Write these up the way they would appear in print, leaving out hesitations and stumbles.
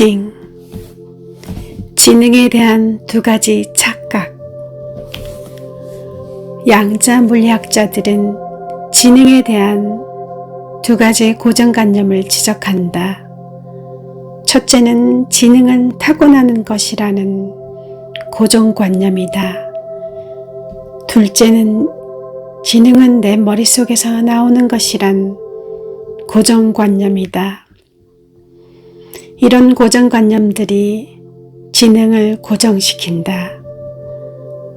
특징, 지능에 대한 두 가지 착각. 양자 물리학자들은 지능에 대한 두 가지 고정관념을 지적한다. 첫째는 지능은 타고나는 것이라는 고정관념이다. 둘째는 지능은 내 머릿속에서 나오는 것이란 고정관념이다. 이런 고정관념들이 지능을 고정시킨다.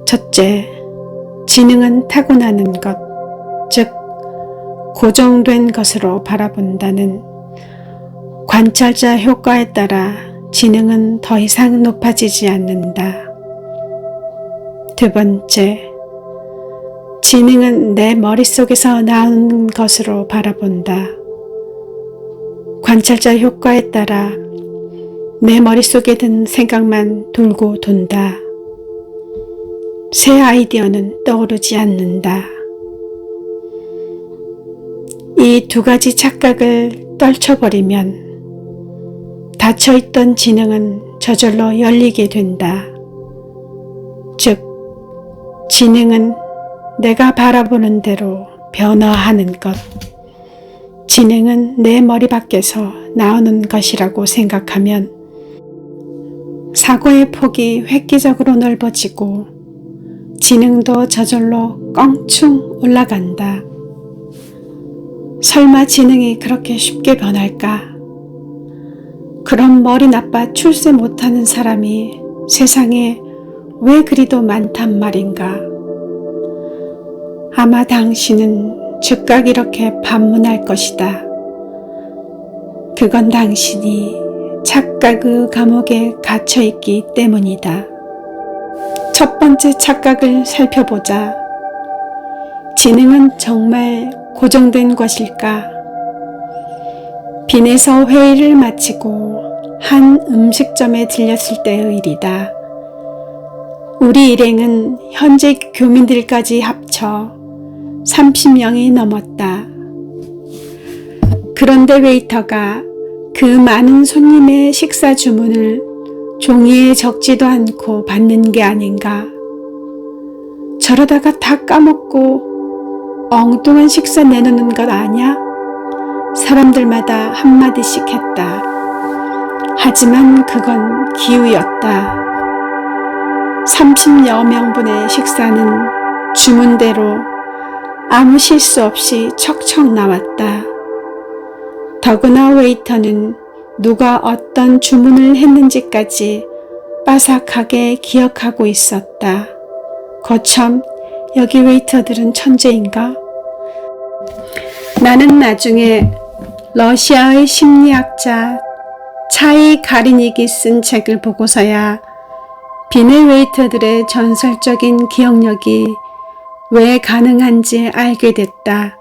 첫째, 지능은 타고나는 것, 즉 고정된 것으로 바라본다는 관찰자 효과에 따라 지능은 더 이상 높아지지 않는다. 두 번째, 지능은 내 머릿속에서 나오는 것으로 바라본다. 관찰자 효과에 따라 내 머릿속에 든 생각만 돌고 돈다. 새 아이디어는 떠오르지 않는다. 이 두 가지 착각을 떨쳐버리면 닫혀있던 지능은 저절로 열리게 된다. 즉, 지능은 내가 바라보는 대로 변화하는 것, 지능은 내 머리 밖에서 나오는 것이라고 생각하면 사고의 폭이 획기적으로 넓어지고 지능도 저절로 껑충 올라간다. 설마 지능이 그렇게 쉽게 변할까? 그럼 머리 나빠 출세 못하는 사람이 세상에 왜 그리도 많단 말인가? 아마 당신은 즉각 이렇게 반문할 것이다. 그건 당신이 착각의 감옥에 갇혀있기 때문이다. 첫 번째 착각을 살펴보자. 지능은 정말 고정된 것일까? 빈에서 회의를 마치고 한 음식점에 들렸을 때의 일이다. 우리 일행은 현재 교민들까지 합쳐 30명이 넘었다. 그런데 웨이터가 그 많은 손님의 식사 주문을 종이에 적지도 않고 받는 게 아닌가. 저러다가 다 까먹고 엉뚱한 식사 내놓는 것 아냐? 사람들마다 한마디씩 했다. 하지만 그건 기우였다. 30여 명분의 식사는 주문대로 아무 실수 없이 척척 나왔다. 더구나 웨이터는 누가 어떤 주문을 했는지까지 빠삭하게 기억하고 있었다. 거참, 여기 웨이터들은 천재인가? 나는 나중에 러시아의 심리학자 차이 가리닉이 쓴 책을 보고서야 빈의 웨이터들의 전설적인 기억력이 왜 가능한지 알게 됐다.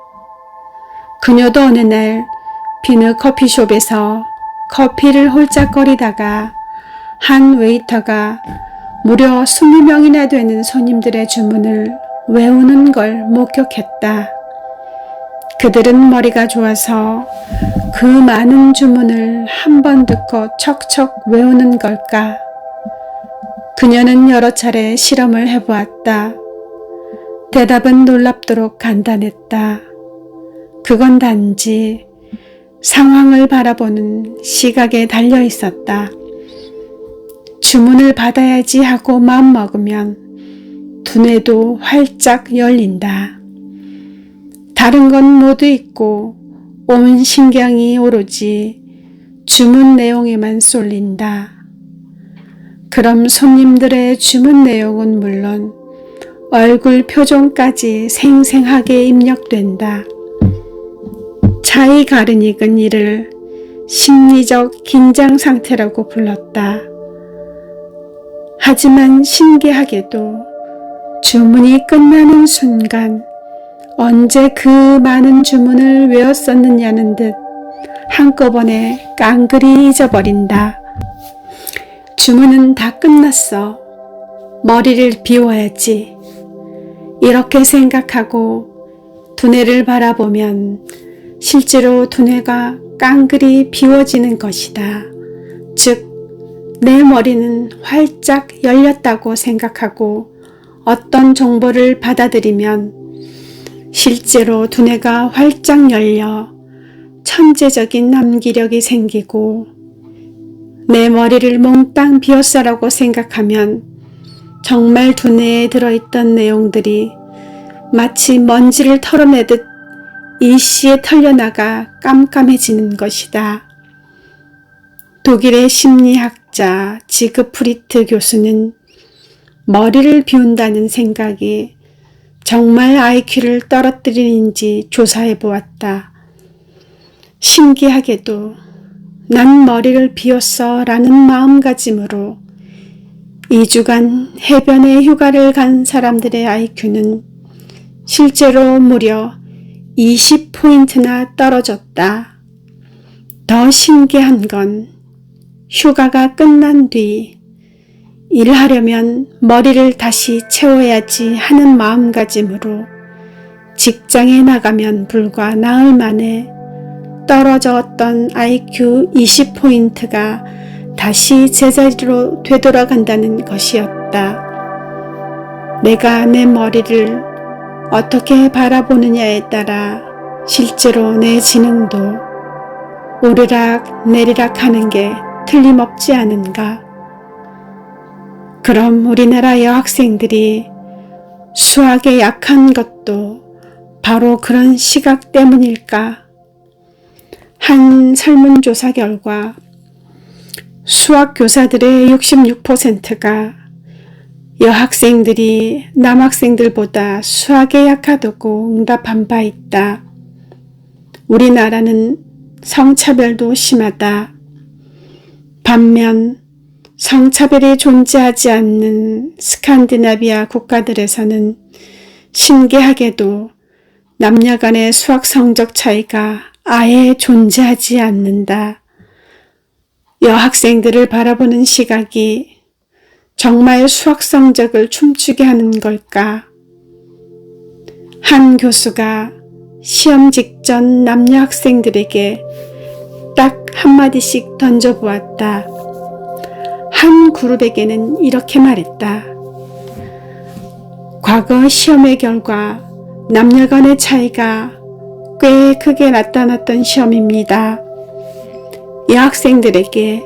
그녀도 어느 날 빈의 커피숍에서 커피를 홀짝거리다가 한 웨이터가 무려 20명이나 되는 손님들의 주문을 외우는 걸 목격했다. 그들은 머리가 좋아서 그 많은 주문을 한 번 듣고 척척 외우는 걸까? 그녀는 여러 차례 실험을 해보았다. 대답은 놀랍도록 간단했다. 그건 단지 상황을 바라보는 시각에 달려 있었다. 주문을 받아야지 하고 마음먹으면 두뇌도 활짝 열린다. 다른 건 모두 있고 온 신경이 오로지 주문 내용에만 쏠린다. 그럼 손님들의 주문 내용은 물론 얼굴 표정까지 생생하게 입력된다. 차이 가르닉은 이를 심리적 긴장 상태라고 불렀다. 하지만 신기하게도 주문이 끝나는 순간 언제 그 많은 주문을 외웠었느냐는 듯 한꺼번에 깡그리 잊어버린다. 주문은 다 끝났어. 머리를 비워야지. 이렇게 생각하고 두뇌를 바라보면 실제로 두뇌가 깡그리 비워지는 것이다. 즉 내 머리는 활짝 열렸다고 생각하고 어떤 정보를 받아들이면 실제로 두뇌가 활짝 열려 천재적인 암기력이 생기고, 내 머리를 몽땅 비웠어라고 생각하면 정말 두뇌에 들어있던 내용들이 마치 먼지를 털어내듯 일시에 털려나가 깜깜해지는 것이다. 독일의 심리학자 지그프리트 교수는 머리를 비운다는 생각이 정말 IQ를 떨어뜨리는지 조사해 보았다. 신기하게도 난 머리를 비웠어 라는 마음가짐으로 2주간 해변에 휴가를 간 사람들의 IQ는 실제로 무려 20포인트나 떨어졌다. 더 신기한 건 휴가가 끝난 뒤 일하려면 머리를 다시 채워야지 하는 마음가짐으로 직장에 나가면 불과 나흘 만에 떨어졌던 IQ 20포인트가 다시 제자리로 되돌아간다는 것이었다. 내가 내 머리를 어떻게 바라보느냐에 따라 실제로 내 지능도 오르락 내리락 하는 게 틀림없지 않은가? 그럼 우리나라 여학생들이 수학에 약한 것도 바로 그런 시각 때문일까? 한 설문조사 결과 수학 교사들의 66%가 여학생들이 남학생들보다 수학에 약하다고 응답한 바 있다. 우리나라는 성차별도 심하다. 반면 성차별이 존재하지 않는 스칸디나비아 국가들에서는 신기하게도 남녀 간의 수학 성적 차이가 아예 존재하지 않는다. 여학생들을 바라보는 시각이 정말 수학 성적을 춤추게 하는 걸까? 한 교수가 시험 직전 남녀 학생들에게 딱 한마디씩 던져보았다. 한 그룹에게는 이렇게 말했다. 과거 시험의 결과 남녀 간의 차이가 꽤 크게 나타났던 시험입니다. 여학생들에게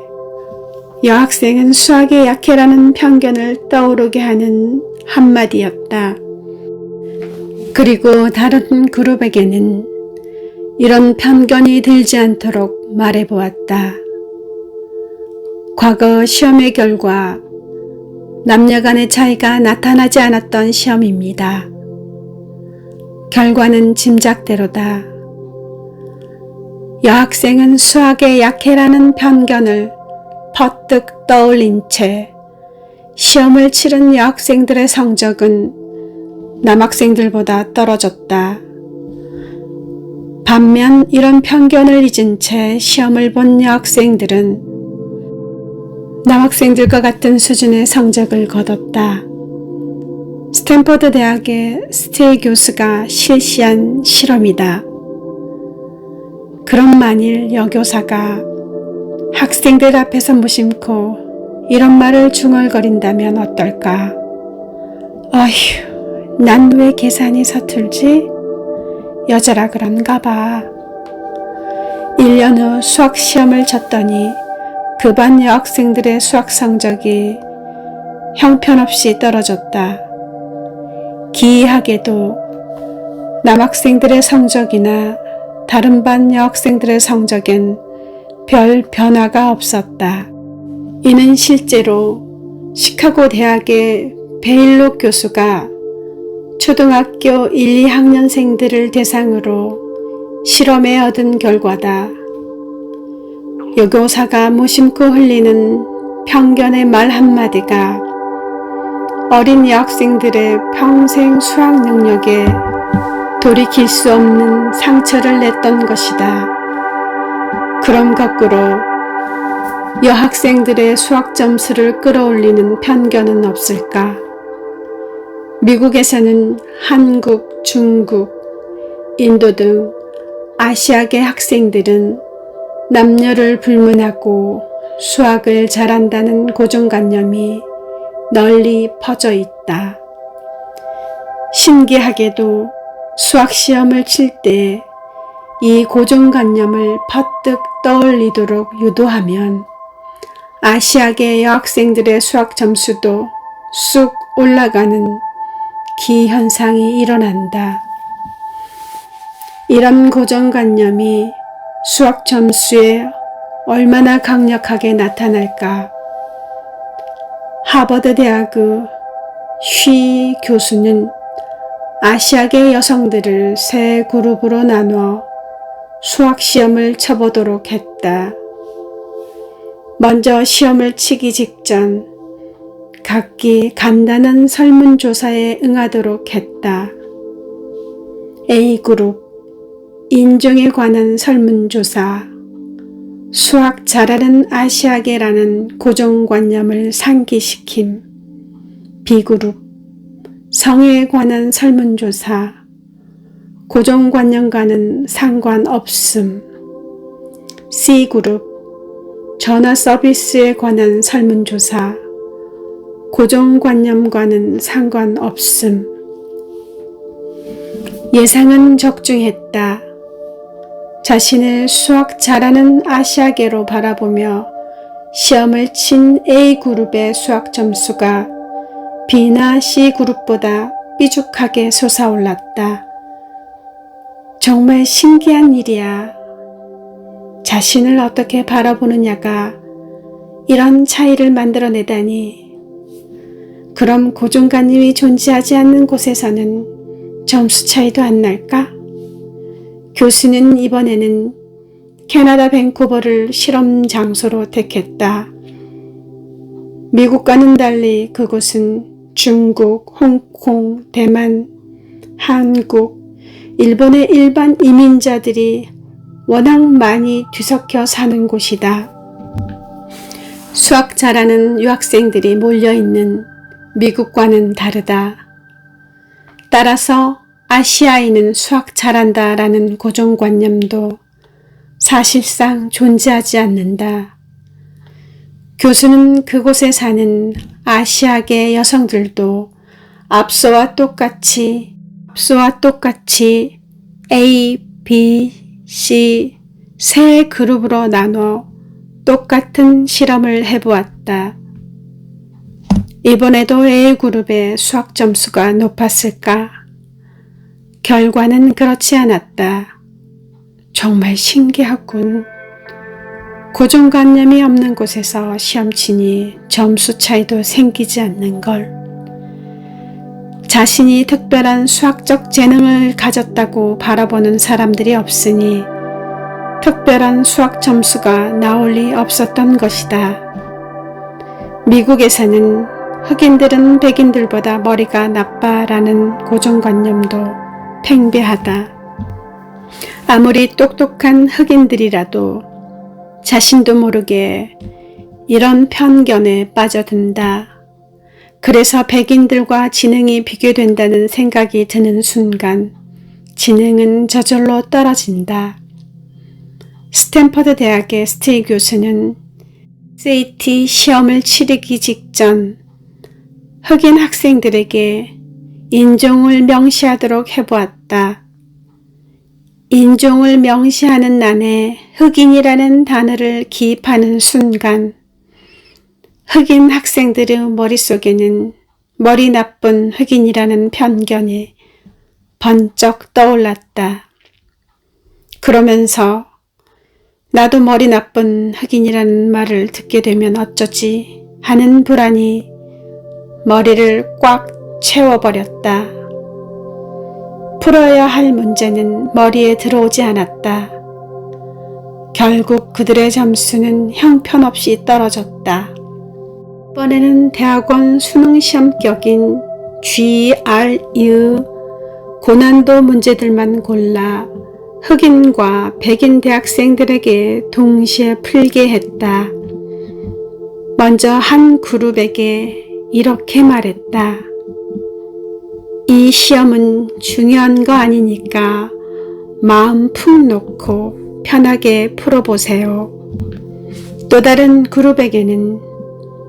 여학생은 수학에 약해라는 편견을 떠오르게 하는 한마디였다. 그리고 다른 그룹에게는 이런 편견이 들지 않도록 말해보았다. 과거 시험의 결과 남녀 간의 차이가 나타나지 않았던 시험입니다. 결과는 짐작대로다. 여학생은 수학에 약해라는 편견을 퍼뜩 떠올린 채 시험을 치른 여학생들의 성적은 남학생들보다 떨어졌다. 반면 이런 편견을 잊은 채 시험을 본 여학생들은 남학생들과 같은 수준의 성적을 거뒀다. 스탠퍼드 대학의 스틸 교수가 실시한 실험이다. 그럼 만일 여교사가 학생들 앞에서 무심코 이런 말을 중얼거린다면 어떨까? 어휴, 난 왜 계산이 서툴지? 여자라 그런가 봐. 1년 후 수학 시험을 쳤더니 그 반 여학생들의 수학 성적이 형편없이 떨어졌다. 기이하게도 남학생들의 성적이나 다른 반 여학생들의 성적엔 별 변화가 없었다. 이는 실제로 시카고 대학의 베일록 교수가 초등학교 1, 2학년생들을 대상으로 실험에 얻은 결과다. 여교사가 무심코 흘리는 편견의 말 한마디가 어린 여학생들의 평생 수학 능력에 돌이킬 수 없는 상처를 냈던 것이다. 그럼 거꾸로 여학생들의 수학 점수를 끌어올리는 편견은 없을까? 미국에서는 한국, 중국, 인도 등 아시아계 학생들은 남녀를 불문하고 수학을 잘한다는 고정관념이 널리 퍼져 있다. 신기하게도 수학시험을 칠 때 이 고정관념을 퍼뜩 떠올리도록 유도하면 아시아계 여학생들의 수학 점수도 쑥 올라가는 기현상이 일어난다. 이런 고정관념이 수학 점수에 얼마나 강력하게 나타날까? 하버드 대학의 쉬 교수는 아시아계 여성들을 세 그룹으로 나누어 수학시험을 쳐보도록 했다. 먼저 시험을 치기 직전 각기 간단한 설문조사에 응하도록 했다. A그룹 인종에 관한 설문조사, 수학 잘하는 아시아계라는 고정관념을 상기시킴. B그룹 성에 관한 설문조사, 고정관념과는 상관없음. C그룹 전화 서비스에 관한 설문조사, 고정관념과는 상관없음. 예상은 적중했다. 자신을 수학 잘하는 아시아계로 바라보며 시험을 친 A그룹의 수학 점수가 B나 C그룹보다 삐죽하게 솟아올랐다. 정말 신기한 일이야. 자신을 어떻게 바라보느냐가 이런 차이를 만들어내다니. 그럼 고정관념이 존재하지 않는 곳에서는 점수 차이도 안 날까? 교수는 이번에는 캐나다 밴쿠버를 실험 장소로 택했다. 미국과는 달리 그곳은 중국, 홍콩, 대만, 한국, 일본의 일반 이민자들이 워낙 많이 뒤섞여 사는 곳이다. 수학 잘하는 유학생들이 몰려있는 미국과는 다르다. 따라서 아시아인은 수학 잘한다라는 고정관념도 사실상 존재하지 않는다. 교수는 그곳에 사는 아시아계 여성들도 앞서와 똑같이 A, B, C 세 그룹으로 나눠 똑같은 실험을 해보았다. 이번에도 A그룹의 수학 점수가 높았을까? 결과는 그렇지 않았다. 정말 신기하군. 고정관념이 없는 곳에서 시험 치니 점수 차이도 생기지 않는 걸. 자신이 특별한 수학적 재능을 가졌다고 바라보는 사람들이 없으니 특별한 수학 점수가 나올 리 없었던 것이다. 미국에서는 흑인들은 백인들보다 머리가 나빠라는 고정관념도 팽배하다. 아무리 똑똑한 흑인들이라도 자신도 모르게 이런 편견에 빠져든다. 그래서 백인들과 지능이 비교된다는 생각이 드는 순간 지능은 저절로 떨어진다. 스탠퍼드 대학의 스틸 교수는 SAT 시험을 치르기 직전 흑인 학생들에게 인종을 명시하도록 해보았다. 인종을 명시하는 난에 흑인이라는 단어를 기입하는 순간 흑인 학생들의 머릿속에는 머리 나쁜 흑인이라는 편견이 번쩍 떠올랐다. 그러면서 나도 머리 나쁜 흑인이라는 말을 듣게 되면 어쩌지 하는 불안이 머리를 꽉 채워버렸다. 풀어야 할 문제는 머리에 들어오지 않았다. 결국 그들의 점수는 형편없이 떨어졌다. 이번에는 대학원 수능시험격인 GRE 고난도 문제들만 골라 흑인과 백인 대학생들에게 동시에 풀게 했다. 먼저 한 그룹에게 이렇게 말했다. 이 시험은 중요한 거 아니니까 마음 푹 놓고 편하게 풀어보세요. 또 다른 그룹에게는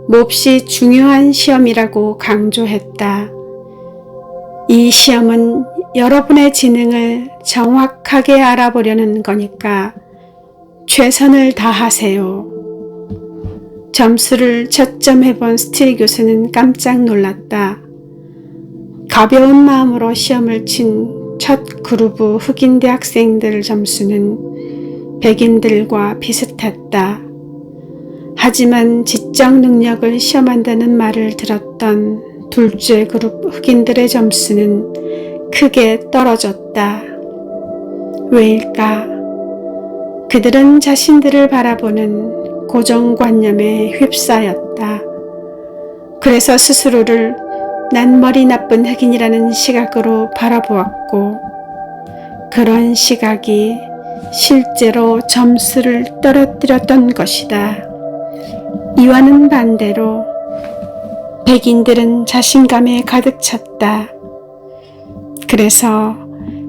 몹시 중요한 시험이라고 강조했다. 이 시험은 여러분의 지능을 정확하게 알아보려는 거니까 최선을 다하세요. 점수를 채점해본 스틸 교수는 깜짝 놀랐다. 가벼운 마음으로 시험을 친 첫 그룹 흑인 대학생들 점수는 백인들과 비슷했다. 하지만 지적 능력을 시험한다는 말을 들었던 둘째 그룹 흑인들의 점수는 크게 떨어졌다. 왜일까? 그들은 자신들을 바라보는 고정관념에 휩싸였다. 그래서 스스로를 난 머리 나쁜 흑인이라는 시각으로 바라보았고, 그런 시각이 실제로 점수를 떨어뜨렸던 것이다. 이와는 반대로 백인들은 자신감에 가득 찼다. 그래서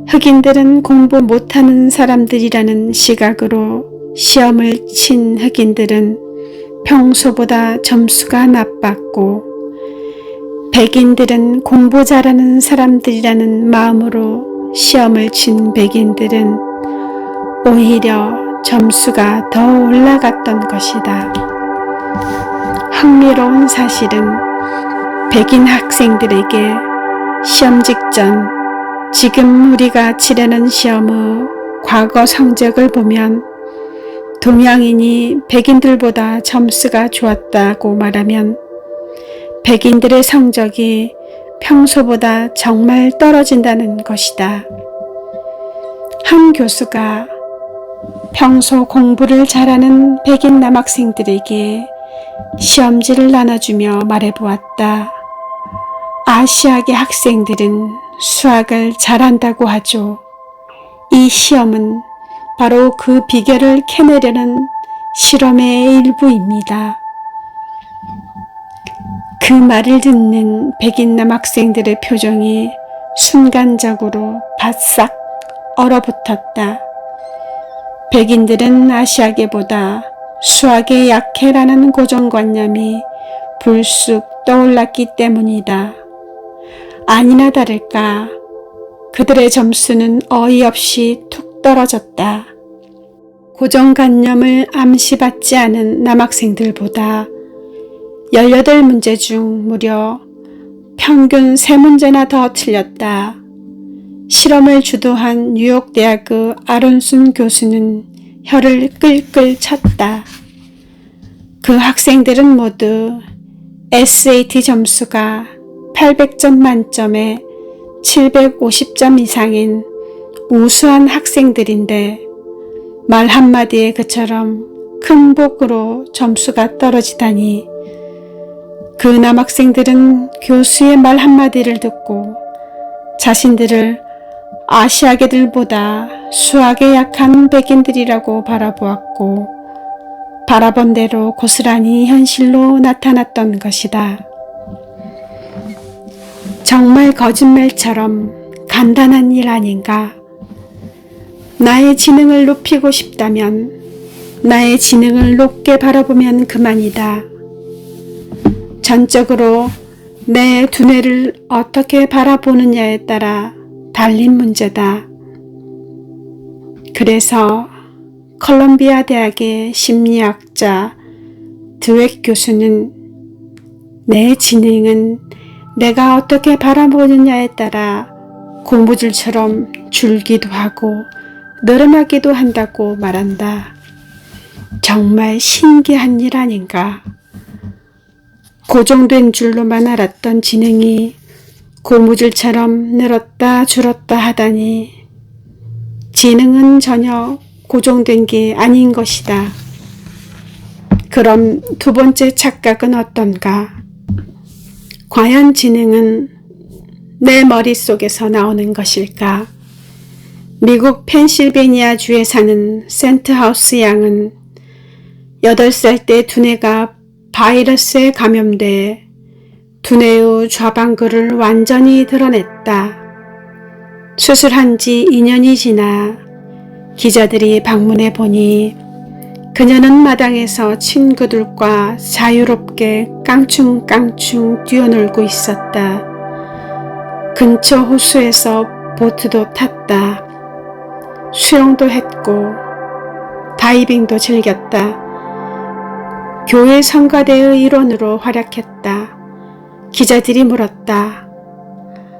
흑인들은 공부 못하는 사람들이라는 시각으로 시험을 친 흑인들은 평소보다 점수가 나빴고, 백인들은 공부 잘하는 사람들이라는 마음으로 시험을 친 백인들은 오히려 점수가 더 올라갔던 것이다. 흥미로운 사실은 백인 학생들에게 시험 직전 지금 우리가 치르는 시험의 과거 성적을 보면 동양인이 백인들보다 점수가 좋았다고 말하면 백인들의 성적이 평소보다 정말 떨어진다는 것이다. 한 교수가 평소 공부를 잘하는 백인 남학생들에게 시험지를 나눠주며 말해보았다. 아시아계 학생들은 수학을 잘한다고 하죠. 이 시험은 바로 그 비결을 캐내려는 실험의 일부입니다. 그 말을 듣는 백인 남학생들의 표정이 순간적으로 바싹 얼어붙었다. 백인들은 아시아계보다 수학에 약해라는 고정관념이 불쑥 떠올랐기 때문이다. 아니나 다를까 그들의 점수는 어이없이 툭 떨어졌다. 고정관념을 암시받지 않은 남학생들보다 18문제 중 무려 평균 3문제나 더 틀렸다. 실험을 주도한 뉴욕대학의 아론순 교수는 혀를 끌끌 찼다. 그 학생들은 모두 SAT 점수가 800점 만점에 750점 이상인 우수한 학생들인데 말 한마디에 그처럼 큰 복으로 점수가 떨어지다니. 그 남학생들은 교수의 말 한마디를 듣고 자신들을 아시아계들보다 수학에 약한 백인들이라고 바라보았고, 바라본 대로 고스란히 현실로 나타났던 것이다. 정말 거짓말처럼 간단한 일 아닌가? 나의 지능을 높이고 싶다면 나의 지능을 높게 바라보면 그만이다. 전적으로 내 두뇌를 어떻게 바라보느냐에 따라 달린 문제다. 그래서 컬럼비아 대학의 심리학자 드웩 교수는 내 지능은 내가 어떻게 바라보느냐에 따라 고무줄처럼 줄기도 하고 늘어나기도 한다고 말한다. 정말 신기한 일 아닌가? 고정된 줄로만 알았던 지능이 고무줄처럼 늘었다 줄었다 하다니, 지능은 전혀 고정된 게 아닌 것이다. 그럼 두 번째 착각은 어떤가? 과연 지능은 내 머릿속에서 나오는 것일까? 미국 펜실베니아주에 사는 센트하우스 양은 8살 때 두뇌가 바이러스에 감염돼 두뇌의 좌방구를 완전히 드러냈다. 수술한 지 2년이 지나 기자들이 방문해 보니 그녀는 마당에서 친구들과 자유롭게 깡충깡충 뛰어놀고 있었다. 근처 호수에서 보트도 탔다. 수영도 했고 다이빙도 즐겼다. 교회 성가대의 일원으로 활약했다. 기자들이 물었다.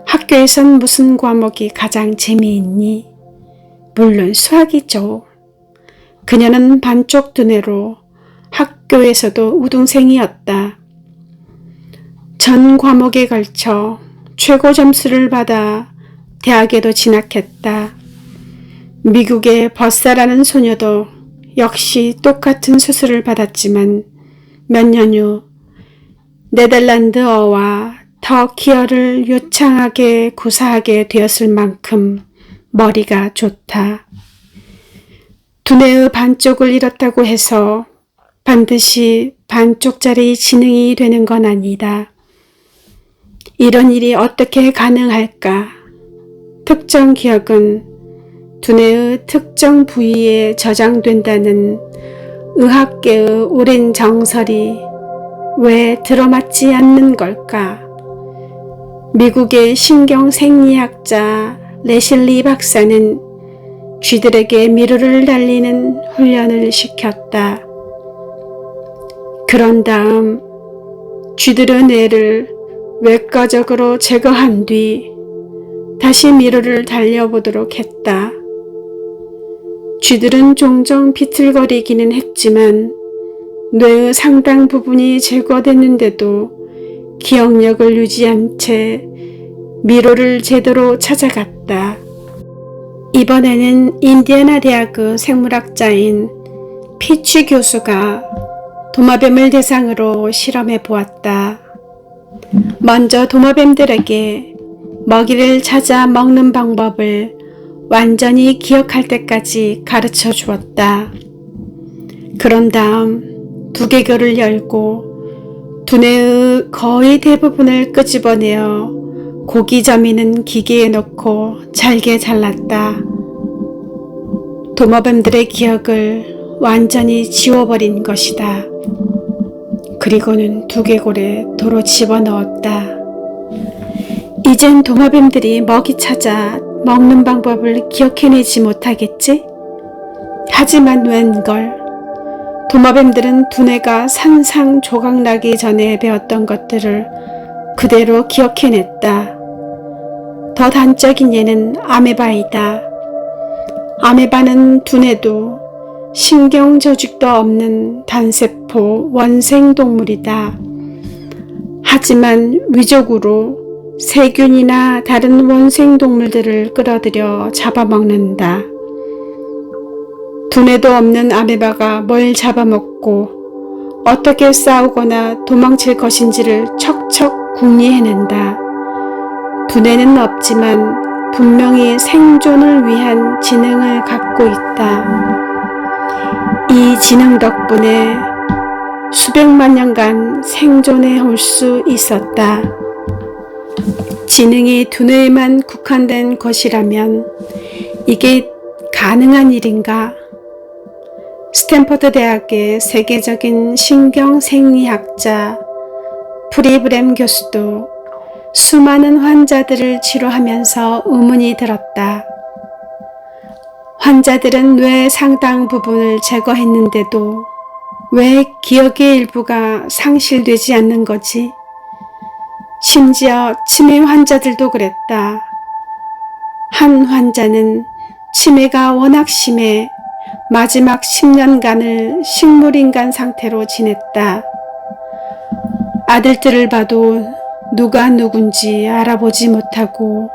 학교에선 무슨 과목이 가장 재미있니? 물론 수학이죠. 그녀는 반쪽 두뇌로 학교에서도 우등생이었다. 전 과목에 걸쳐 최고 점수를 받아 대학에도 진학했다. 미국의 버사라는 소녀도 역시 똑같은 수술을 받았지만 몇 년 후 네덜란드어와 터키어를 유창하게 구사하게 되었을 만큼 머리가 좋다. 두뇌의 반쪽을 잃었다고 해서 반드시 반쪽짜리 지능이 되는 건 아니다. 이런 일이 어떻게 가능할까? 특정 기억은 두뇌의 특정 부위에 저장된다는 의학계의 오랜 정설이 왜 들어맞지 않는 걸까? 미국의 신경생리학자 레실리 박사는 쥐들에게 미로를 달리는 훈련을 시켰다. 그런 다음 쥐들의 뇌를 외과적으로 제거한 뒤 다시 미로를 달려보도록 했다. 쥐들은 종종 비틀거리기는 했지만 뇌의 상당 부분이 제거됐는데도 기억력을 유지한 채 미로를 제대로 찾아갔다. 이번에는 인디애나 대학의 생물학자인 피치 교수가 도마뱀을 대상으로 실험해 보았다. 먼저 도마뱀들에게 먹이를 찾아 먹는 방법을 완전히 기억할 때까지 가르쳐 주었다. 그런 다음 두개골을 열고 두뇌의 거의 대부분을 끄집어내어 고기 저미는 기계에 넣고 잘게 잘랐다. 도마뱀들의 기억을 완전히 지워버린 것이다. 그리고는 두개골에 도로 집어넣었다. 이젠 도마뱀들이 먹이 찾아 먹는 방법을 기억해내지 못하겠지? 하지만 웬걸, 도마뱀들은 두뇌가 산상조각나기 전에 배웠던 것들을 그대로 기억해냈다. 더 단적인 예는 아메바이다. 아메바는 두뇌도 신경조직도 없는 단세포 원생동물이다. 하지만 위적으로 세균이나 다른 원생동물들을 끌어들여 잡아먹는다. 두뇌도 없는 아메바가 뭘 잡아먹고 어떻게 싸우거나 도망칠 것인지를 척척 궁리해낸다. 두뇌는 없지만 분명히 생존을 위한 지능을 갖고 있다. 이 지능 덕분에 수백만 년간 생존해 올 수 있었다. 지능이 두뇌에만 국한된 것이라면 이게 가능한 일인가? 스탠퍼드 대학의 세계적인 신경생리학자 프리브렘 교수도 수많은 환자들을 치료하면서 의문이 들었다. 환자들은 뇌 상당 부분을 제거했는데도 왜 기억의 일부가 상실되지 않는 거지? 심지어 치매 환자들도 그랬다. 한 환자는 치매가 워낙 심해 마지막 10년간을 식물인간 상태로 지냈다. 아들들을 봐도 누가 누군지 알아보지 못하고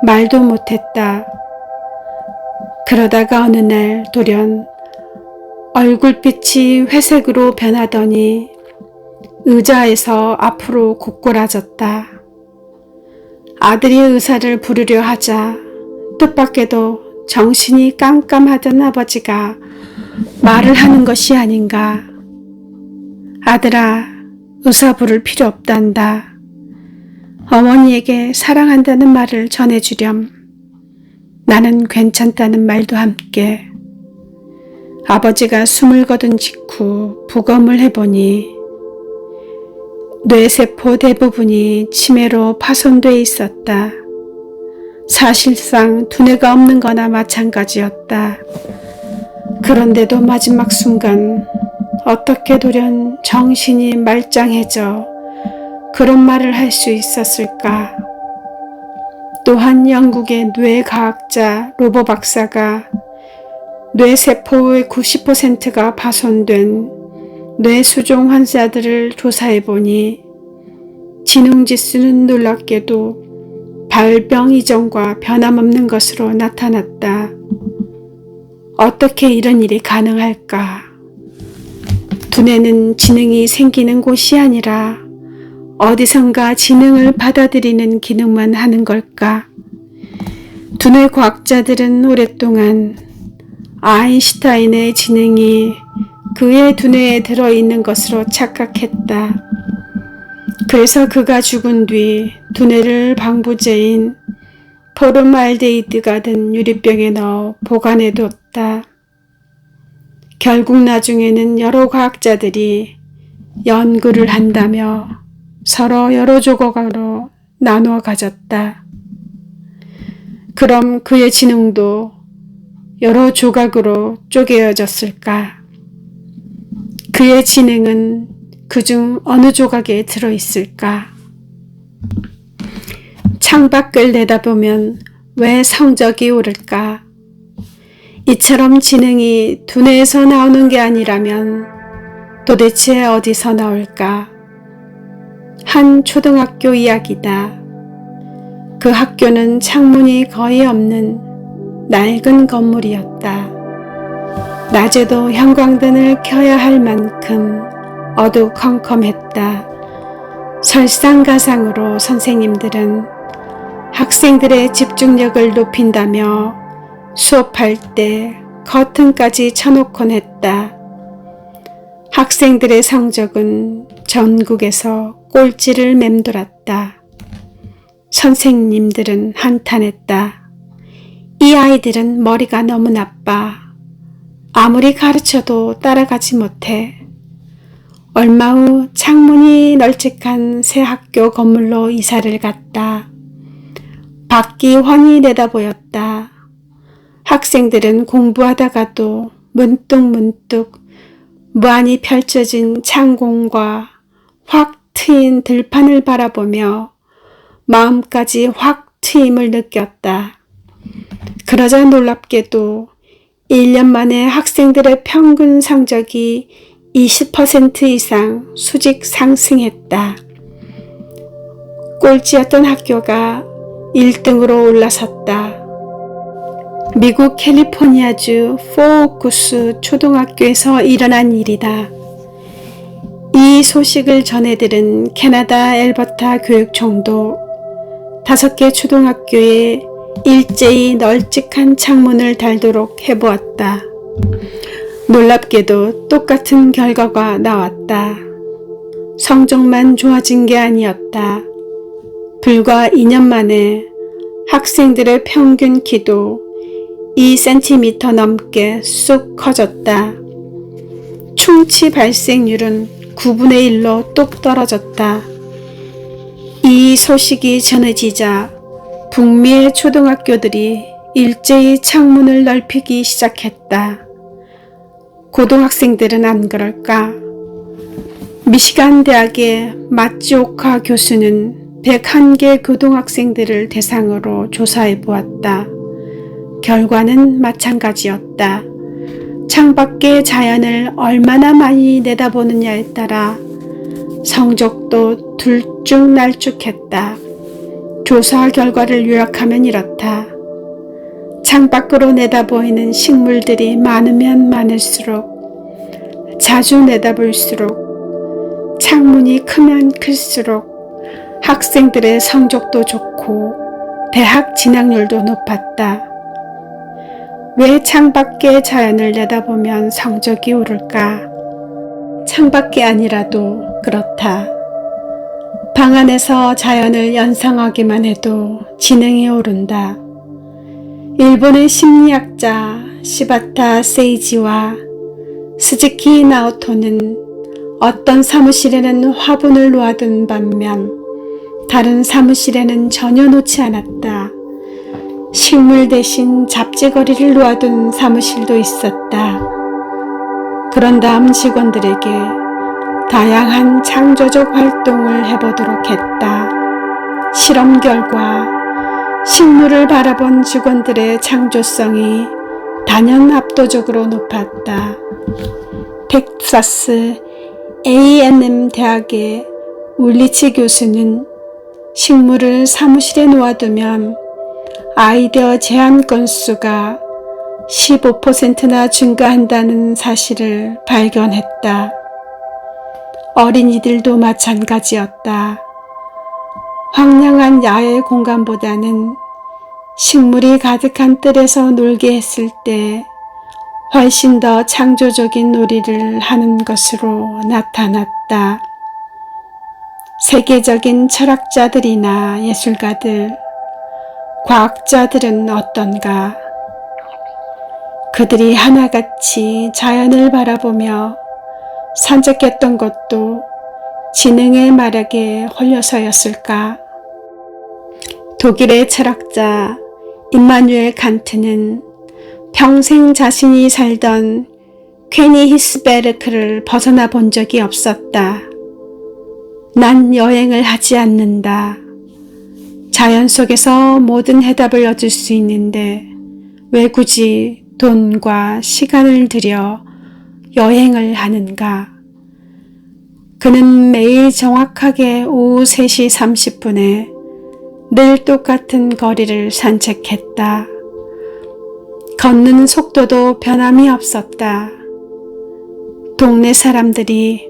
말도 못했다. 그러다가 어느 날 돌연 얼굴빛이 회색으로 변하더니 의자에서 앞으로 곧골아졌다. 아들이 의사를 부르려 하자 뜻밖에도 정신이 깜깜하던 아버지가 말을 하는 것이 아닌가. 아들아, 의사 부를 필요 없단다. 어머니에게 사랑한다는 말을 전해주렴. 나는 괜찮다는 말도 함께. 아버지가 숨을 거둔 직후 부검을 해보니 뇌세포 대부분이 치매로 파손돼 있었다. 사실상 두뇌가 없는 거나 마찬가지였다. 그런데도 마지막 순간 어떻게 돌연 정신이 말짱해져 그런 말을 할 수 있었을까? 또한 영국의 뇌과학자 로버 박사가 뇌세포의 90%가 파손된 뇌수종 환자들을 조사해보니 지능지수는 놀랍게도 발병 이전과 변함없는 것으로 나타났다. 어떻게 이런 일이 가능할까? 두뇌는 지능이 생기는 곳이 아니라 어디선가 지능을 받아들이는 기능만 하는 걸까? 두뇌 과학자들은 오랫동안 아인슈타인의 지능이 그의 두뇌에 들어있는 것으로 착각했다. 그래서 그가 죽은 뒤 두뇌를 방부제인 포름알데히드가 든 유리병에 넣어 보관해뒀다. 결국 나중에는 여러 과학자들이 연구를 한다며 서로 여러 조각으로 나누어 가졌다. 그럼 그의 지능도 여러 조각으로 쪼개어졌을까? 그의 지능은 그중 어느 조각에 들어있을까? 창밖을 내다보면 왜 성적이 오를까? 이처럼 지능이 두뇌에서 나오는 게 아니라면 도대체 어디서 나올까? 한 초등학교 이야기다. 그 학교는 창문이 거의 없는 낡은 건물이었다. 낮에도 형광등을 켜야 할 만큼 어두컴컴했다. 설상가상으로 선생님들은 학생들의 집중력을 높인다며 수업할 때 커튼까지 쳐놓곤 했다. 학생들의 성적은 전국에서 꼴찌를 맴돌았다. 선생님들은 한탄했다. 이 아이들은 머리가 너무 나빠. 아무리 가르쳐도 따라가지 못해. 얼마 후 창문이 널찍한 새 학교 건물로 이사를 갔다. 밖이 훤히 내다보였다. 학생들은 공부하다가도 문득문득 무한히 펼쳐진 창공과 확 트인 들판을 바라보며 마음까지 확 트임을 느꼈다. 그러자 놀랍게도 1년 만에 학생들의 평균 성적이 20% 이상 수직 상승했다. 꼴찌였던 학교가 1등으로 올라섰다. 미국 캘리포니아주 포오쿠스 초등학교에서 일어난 일이다. 이 소식을 전해들은 캐나다 엘버타 교육청도 5개 초등학교에 일제히 널찍한 창문을 달도록 해보았다. 놀랍게도 똑같은 결과가 나왔다. 성적만 좋아진 게 아니었다. 불과 2년 만에 학생들의 평균 키도 2cm 넘게 쑥 커졌다. 충치 발생률은 9분의 1로 뚝 떨어졌다. 이 소식이 전해지자 북미의 초등학교들이 일제히 창문을 넓히기 시작했다. 고등학생들은 안 그럴까? 미시간 대학의 마츠오카 교수는 101개 고등학생들을 대상으로 조사해 보았다. 결과는 마찬가지였다. 창밖의 자연을 얼마나 많이 내다보느냐에 따라 성적도 들쭉날쭉했다. 조사 결과를 요약하면 이렇다. 창밖으로 내다보이는 식물들이 많으면 많을수록, 자주 내다볼수록, 창문이 크면 클수록 학생들의 성적도 좋고 대학 진학률도 높았다. 왜 창밖의 자연을 내다보면 성적이 오를까? 창밖이 아니라도 그렇다. 방 안에서 자연을 연상하기만 해도 지능이 오른다. 일본의 심리학자 시바타 세이지와 스즈키 나오토는 어떤 사무실에는 화분을 놓아둔 반면 다른 사무실에는 전혀 놓지 않았다. 식물 대신 잡지거리를 놓아둔 사무실도 있었다. 그런 다음 직원들에게 다양한 창조적 활동을 해보도록 했다. 실험 결과 식물을 바라본 직원들의 창조성이 단연 압도적으로 높았다. 텍사스 A&M 대학의 울리치 교수는 식물을 사무실에 놓아두면 아이디어 제안 건수가 15%나 증가한다는 사실을 발견했다. 어린이들도 마찬가지였다. 황량한 야외 공간보다는 식물이 가득한 뜰에서 놀게 했을 때 훨씬 더 창조적인 놀이를 하는 것으로 나타났다. 세계적인 철학자들이나 예술가들, 과학자들은 어떤가? 그들이 하나같이 자연을 바라보며 산책했던 것도 지능의 마력에 홀려서였을까? 독일의 철학자 임마누엘 칸트는 평생 자신이 살던 퀘니히스베르크를 벗어나 본 적이 없었다. 난 여행을 하지 않는다. 자연 속에서 모든 해답을 얻을 수 있는데 왜 굳이 돈과 시간을 들여 여행을 하는가? 그는 매일 정확하게 오후 3시 30분에 늘 똑같은 거리를 산책했다. 걷는 속도도 변함이 없었다. 동네 사람들이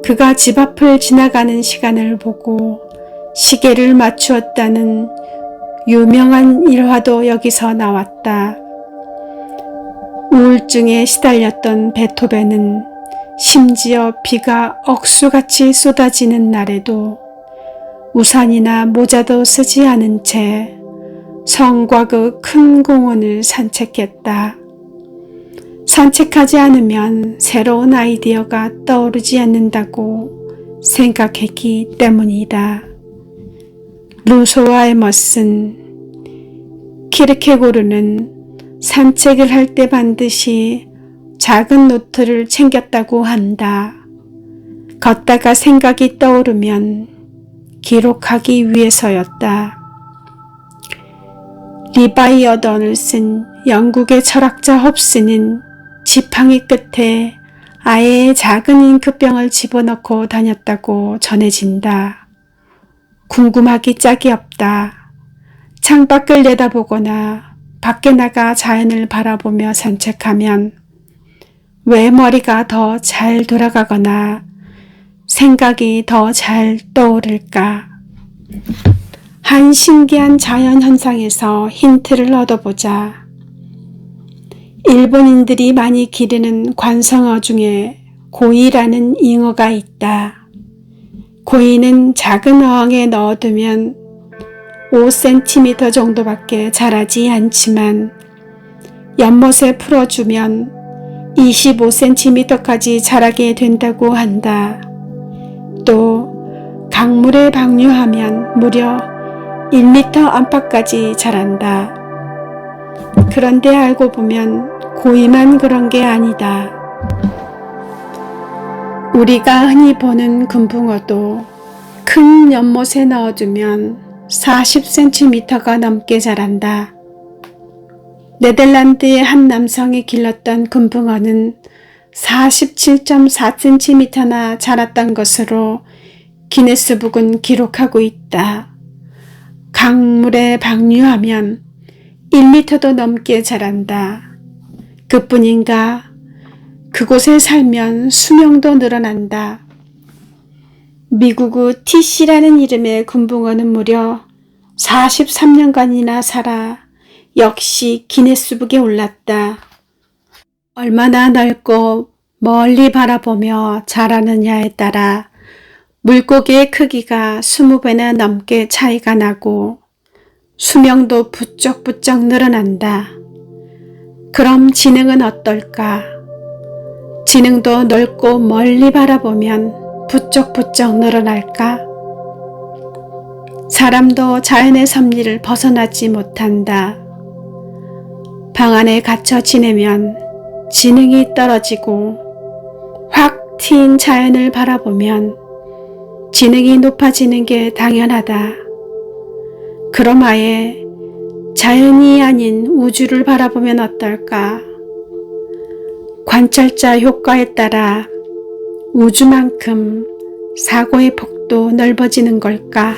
그가 집 앞을 지나가는 시간을 보고 시계를 맞추었다는 유명한 일화도 여기서 나왔다. 우울증에 시달렸던 베토벤은 심지어 비가 억수같이 쏟아지는 날에도 우산이나 모자도 쓰지 않은 채 성과 그 큰 공원을 산책했다. 산책하지 않으면 새로운 아이디어가 떠오르지 않는다고 생각했기 때문이다. 루소와 에머슨, 키르케고르는 산책을 할 때 반드시 작은 노트를 챙겼다고 한다. 걷다가 생각이 떠오르면 기록하기 위해서였다. 리바이 어던을 쓴 영국의 철학자 홉스는 지팡이 끝에 아예 작은 잉크병을 집어넣고 다녔다고 전해진다. 궁금하기 짝이 없다. 창밖을 내다보거나 밖에 나가 자연을 바라보며 산책하면 왜 머리가 더 잘 돌아가거나 생각이 더 잘 떠오를까? 한 신기한 자연 현상에서 힌트를 얻어보자. 일본인들이 많이 기르는 관성어 중에 고이라는 잉어가 있다. 고이는 작은 어항에 넣어두면 5cm 정도밖에 자라지 않지만 연못에 풀어주면 25cm까지 자라게 된다고 한다. 또 강물에 방류하면 무려 1m 안팎까지 자란다. 그런데 알고 보면 고이만 그런 게 아니다. 우리가 흔히 보는 금붕어도 큰 연못에 넣어두면 40cm가 넘게 자란다. 네덜란드의 한 남성이 길렀던 금붕어는 47.4cm나 자랐던 것으로 기네스북은 기록하고 있다. 강물에 방류하면 1m도 넘게 자란다. 그뿐인가? 그곳에 살면 수명도 늘어난다. 미국의 TC라는 이름의 금붕어는 무려 43년간이나 살아 역시 기네스북에 올랐다. 얼마나 넓고 멀리 바라보며 자라느냐에 따라 물고기의 크기가 20배나 넘게 차이가 나고 수명도 부쩍부쩍 늘어난다. 그럼 지능은 어떨까? 지능도 넓고 멀리 바라보면 부쩍부쩍 늘어날까? 사람도 자연의 섭리를 벗어나지 못한다. 방 안에 갇혀 지내면 지능이 떨어지고 확 트인 자연을 바라보면 지능이 높아지는 게 당연하다. 그럼 아예 자연이 아닌 우주를 바라보면 어떨까? 관찰자 효과에 따라 우주만큼 사고의 폭도 넓어지는 걸까?